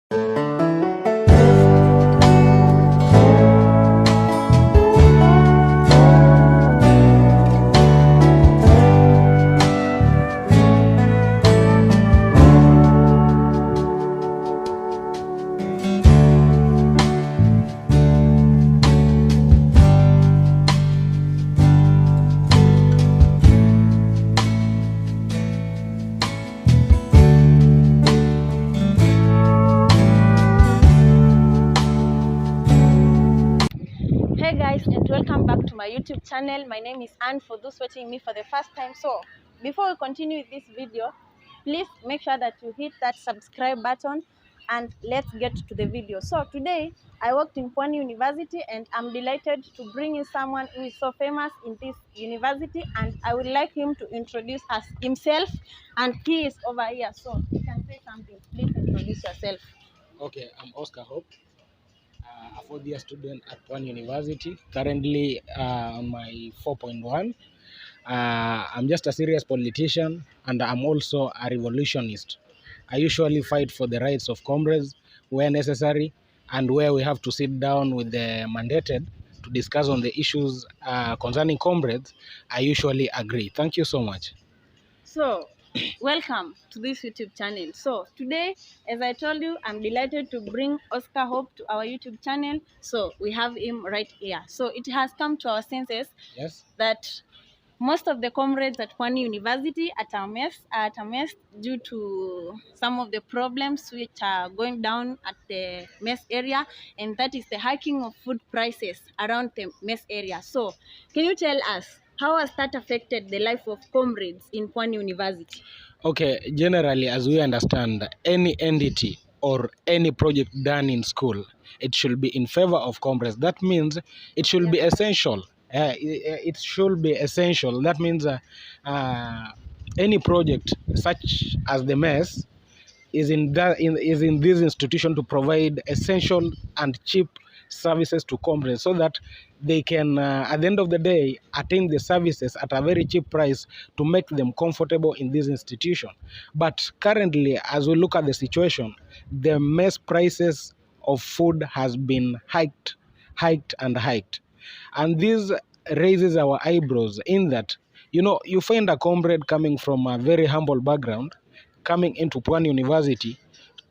Hey guys, and welcome back to my YouTube channel. My name is Anne, for those watching me for the first time. So before we continue with this video, please make sure that you hit that subscribe button and let's get to the video. So today I worked in Pwani University and I'm delighted to bring in someone who is so famous in this university, and I would like him to introduce us himself, and he is over here, so you can say something. Please introduce yourself. Okay, I'm Oscar Hope, a fourth-year student at Pwani University, currently on my 4.1. I'm just a serious politician, and I'm also a revolutionist. I usually fight for the rights of comrades where necessary, and where we have to sit down with the mandated to discuss on the issues concerning comrades, I usually agree. Thank you so much. So, welcome to this YouTube channel. So, today, as I told you, I'm delighted to bring Oscar Hope to our YouTube channel. So, we have him right here. So, it has come to our senses that most of the comrades at Pwani University are at a mess due to some of the problems which are going down at the mess area, and that is the hiking of food prices around the mess area. So, can you tell us, how has that affected the life of comrades in Pwani University? Okay, generally, as we understand, any entity or any project done in school, it should be in favor of comrades. That means it should be essential. It should be essential. That means any project such as the mess is in this institution to provide essential and cheap services to comrades, so that they can at the end of the day attain the services at a very cheap price to make them comfortable in this institution. But currently, as we look at the situation, the mess prices of food has been hiked and hiked, and this raises our eyebrows in that, you find a comrade coming from a very humble background coming into Pwani University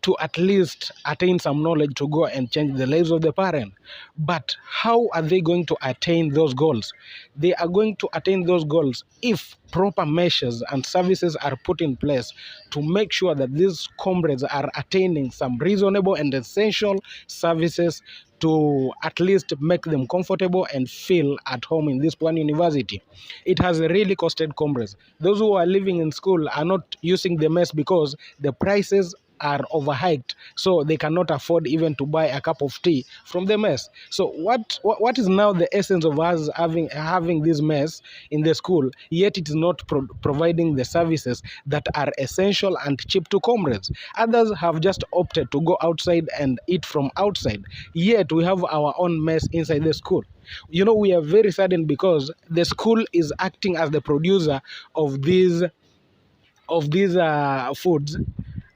to at least attain some knowledge to go and change the lives of the parent. But how are they going to attain those goals? They are going to attain those goals if proper measures and services are put in place to make sure that these comrades are attaining some reasonable and essential services to at least make them comfortable and feel at home in this Pwani University. It has really costed comrades. Those who are living in school are not using the mess because the prices are overhyped, so they cannot afford even to buy a cup of tea from the mess. So what is now the essence of us having this mess in the school, yet it is not providing the services that are essential and cheap to comrades? Others have just opted to go outside and eat from outside, yet we have our own mess inside the school. We are very saddened because the school is acting as the producer of these foods,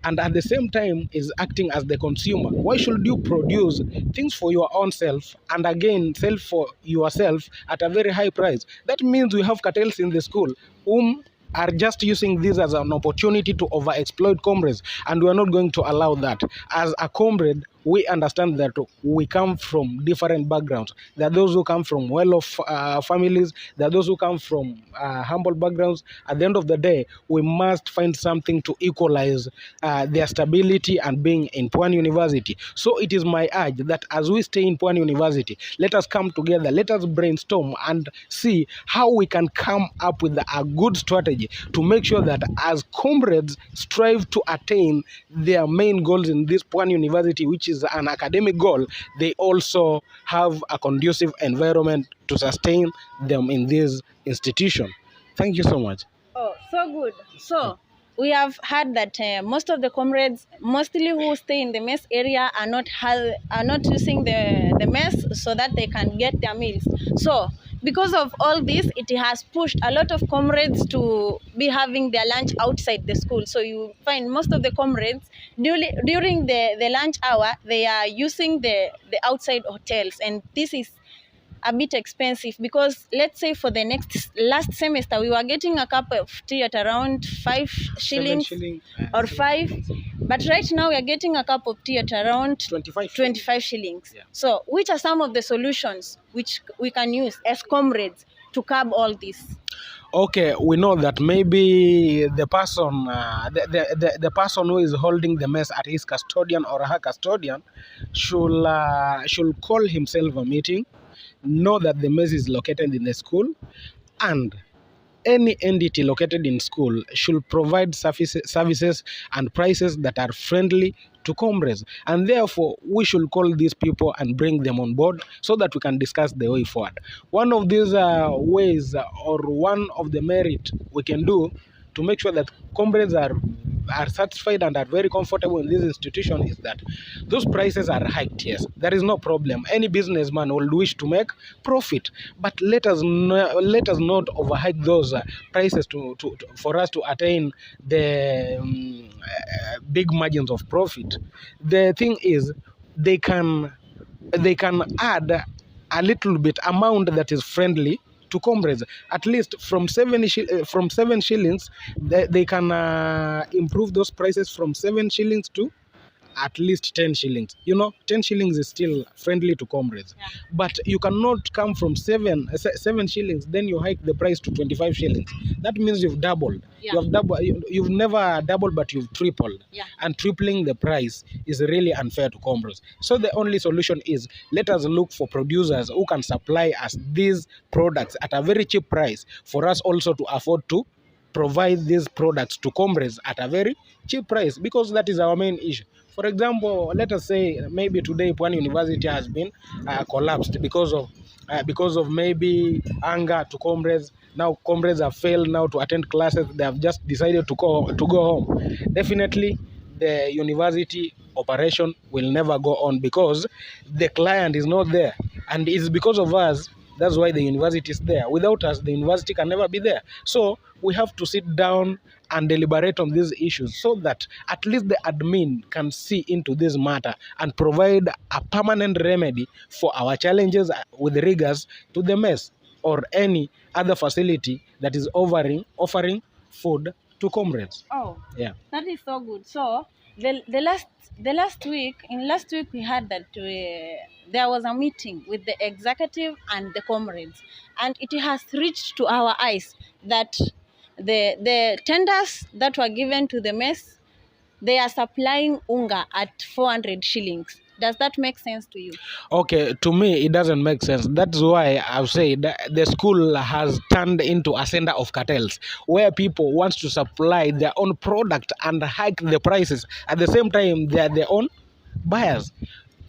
and at the same time is acting as the consumer. Why should you produce things for your own self and again sell for yourself at a very high price? That means we have cartels in the school whom are just using this as an opportunity to overexploit comrades, and we are not going to allow that. As a comrade, we understand that we come from different backgrounds. There are those who come from well-off families. There are those who come from humble backgrounds. At the end of the day, we must find something to equalize their stability and being in Pwani University. So it is my urge that as we stay in Pwani University, let us come together, let us brainstorm and see how we can come up with a good strategy to make sure that as comrades strive to attain their main goals in this Pwani University, which is an academic goal, they also have a conducive environment to sustain them in this institution. Thank you so much. Oh, so good. So we have heard that most of the comrades, mostly who stay in the mess area, are not using the mess so that they can get their meals. So because of all this, it has pushed a lot of comrades to be having their lunch outside the school. So you find most of the comrades during the lunch hour, they are using the outside hotels, and this is a bit expensive because let's say for the last semester we were getting a cup of tea at around 5 shillings or 5, but right now we are getting a cup of tea at around 25 shillings. Yeah. So which are some of the solutions which we can use as comrades to curb all this? Okay, we know that maybe the person, the person who is holding the mess at his custodian or her custodian should call himself a meeting, know that the mess is located in the school, and any entity located in school should provide services and prices that are friendly to comrades, and therefore we should call these people and bring them on board so that we can discuss the way forward. One of these ways or one of the merit we can do to make sure that comrades are satisfied and are very comfortable in this institution is that those prices are hiked. Yes, there is no problem. Any businessman will wish to make profit, but let us not overhike those prices for us to attain the big margins of profit. The thing is, they can add a little bit amount that is friendly to comrades. At least from 7 shillings, they can improve those prices from 7 shillings to at least 10 shillings. 10 shillings is still friendly to comrades. Yeah. But you cannot come from 7 shillings, then you hike the price to 25 shillings. That means you've doubled. Yeah. You've never doubled, but you've tripled. Yeah. And tripling the price is really unfair to comrades. So the only solution is, let us look for producers who can supply us these products at a very cheap price for us also to afford to provide these products to comrades at a very cheap price, because that is our main issue. For example, let us say maybe today Pwani University has been collapsed because of maybe anger to comrades. Now comrades have failed now to attend classes. They have just decided to go home. Definitely, the university operation will never go on because the client is not there, and it's because of us. That's why the university is there. Without us, the university can never be there. So we have to sit down and deliberate on these issues so that at least the admin can see into this matter and provide a permanent remedy for our challenges with regards to the mess or any other facility that is offering food to comrades. Oh, yeah, that is so good. So last week we heard that there was a meeting with the executive and the comrades, and it has reached to our eyes that the tenders that were given to the mess, they are supplying unga at 400 shillings. Does that make sense to you? Okay, to me it doesn't make sense. That's why I've said the school has turned into a center of cartels where people want to supply their own product and hike the prices. At the same time, they are their own buyers.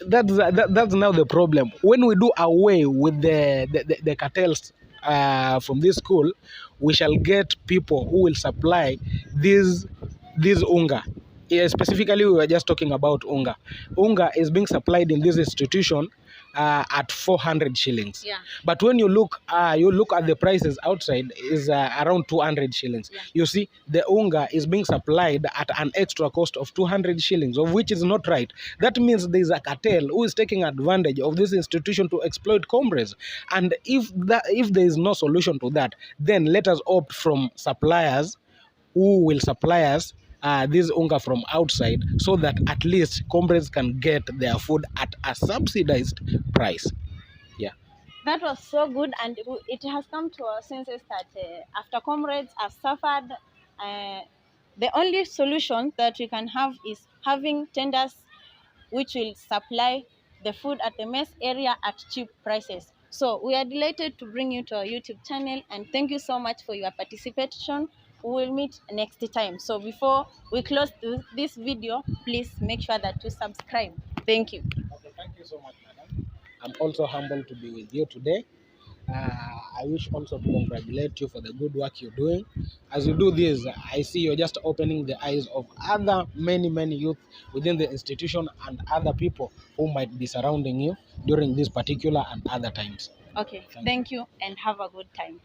That's now the problem. When we do away with the cartels from this school, we shall get people who will supply these unga. Yeah, specifically, we were just talking about unga. Unga is being supplied in this institution at 400 shillings. Yeah. But when you look at the prices outside is around 200 shillings. Yeah. You see, the unga is being supplied at an extra cost of 200 shillings, of which is not right. That means there is a cartel who is taking advantage of this institution to exploit comrades. And if there is no solution to that, then let us opt from suppliers who will supply us this unga from outside, so that at least comrades can get their food at a subsidized price. Yeah. That was so good, and it has come to our senses that after comrades have suffered, the only solution that we can have is having tenders which will supply the food at the mess area at cheap prices. So we are delighted to bring you to our YouTube channel, and thank you so much for your participation. We will meet next time. So before we close this video, please make sure that you subscribe. Thank you. Okay, thank you so much, madam. I'm also humbled to be with you today. I wish also to congratulate you for the good work you're doing. As you do this, I see you're just opening the eyes of other many youth within the institution and other people who might be surrounding you during this particular and other times. Okay, thank you and have a good time.